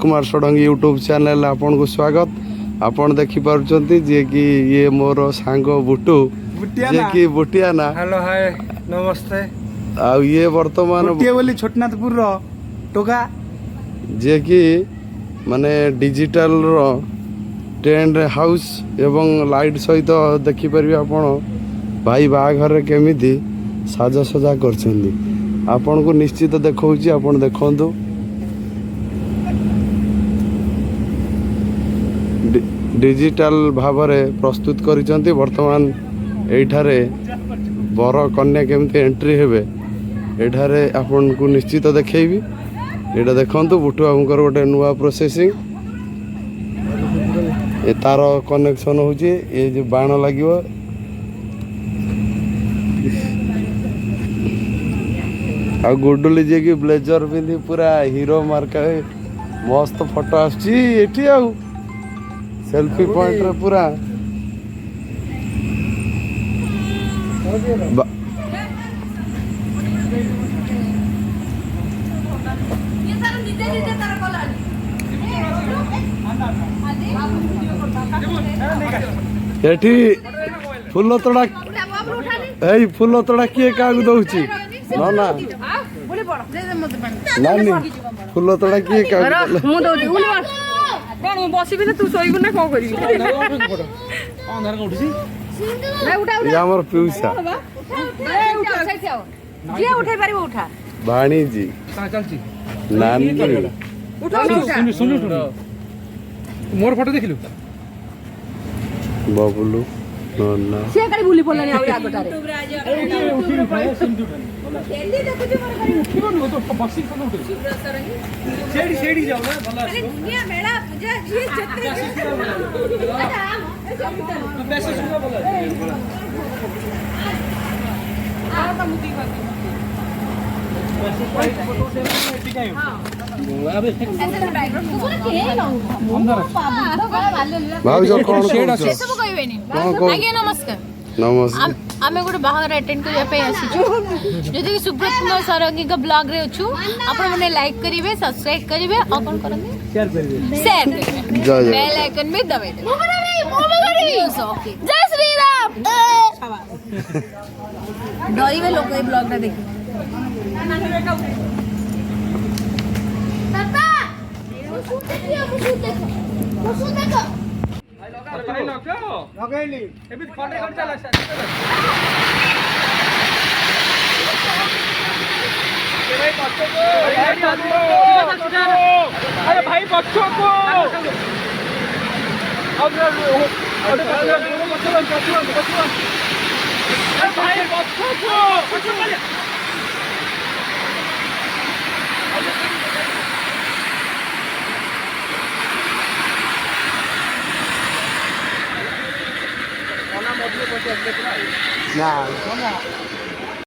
Kumar Sarangi YouTube channel आपन को स्वागत। आपन देखि पारुचंती जे कि ये मोर सांग बुटू जे कि बुटियाना। हेलो हाय नमस्ते। आ ये वर्तमान बुटिया बोली छोटनाथपुर रो टोका जे कि माने डिजिटल रो टेंट हाउस एवं लाइट सहित देखि परिबे आपण भाई बाघर केमिति साजा सजा करछन्दी आपण को निश्चित देखौची आपण देखंतु। डिजिटल भावरे प्रस्तुत करिसंती। वर्तमान एठारे बर कन्या केमती एंट्री हेबे एठारे आपण को निश्चित देखैबी। एटा देखंतु बुटू बाबूकर गोटे नुआ प्रोसेसिंग ए तार कनेक्शन होची ए जे बाण लागिवो आ गुडुली जे कि ब्लेजर पिंधि पूरा हीरो मार्का मस्त फोटो आछी एठी आ सेल्फी पॉइंट रे पूरा एठी फूल तोड़ा ए फूल तोड़ा किए कागु दउची ना ना नानी फूल तोड़ा किए कागु मु दउची उनी कोन बसिबि ना तू सोइबु ना को करिबि अंधार का उठिसी ना उठा ये हमर पिउसा उठा सही आओ जे उठाई पारिबो उठा भाणी जी चलची नानी उठा उठा सुन मोर फोटो देखिलु बबलू ना से करी भूली पड़लानी आ आगटारे जल्दी देखो जे मोर गाड़ी उठिबो न तो बसी कोन उठे सेडी सेडी जाऊ ना भला अरे दुनिया मेला पूजा ये छत्री पैसे सुनो भला आ का मुदी बाकी फोटो से ठीक है अबे ऐसे बैकग्राउंड पूरा के लाऊ अंदर भाव जो कोन से सब कहबेनी आगे नमस्कार नमस्कार आमे गोटे बाहर अटेंड करिया पे आसी जदि सुब्रत कुमार सारंगी का ब्लॉग रे अछु आपण मने लाइक करिवे सब्सक्राइब करिवे और कोन करबे शेयर करिवे जय जय बेल आइकन में दबाइ दे ओके जय श्री राम डरिवे लोग ए ब्लॉग ना देखि पापा मुसु देखो भाई लगैली एबि खंडे खंडे चला अरे भाई बच्चों को अरे भाई बच्चों को ना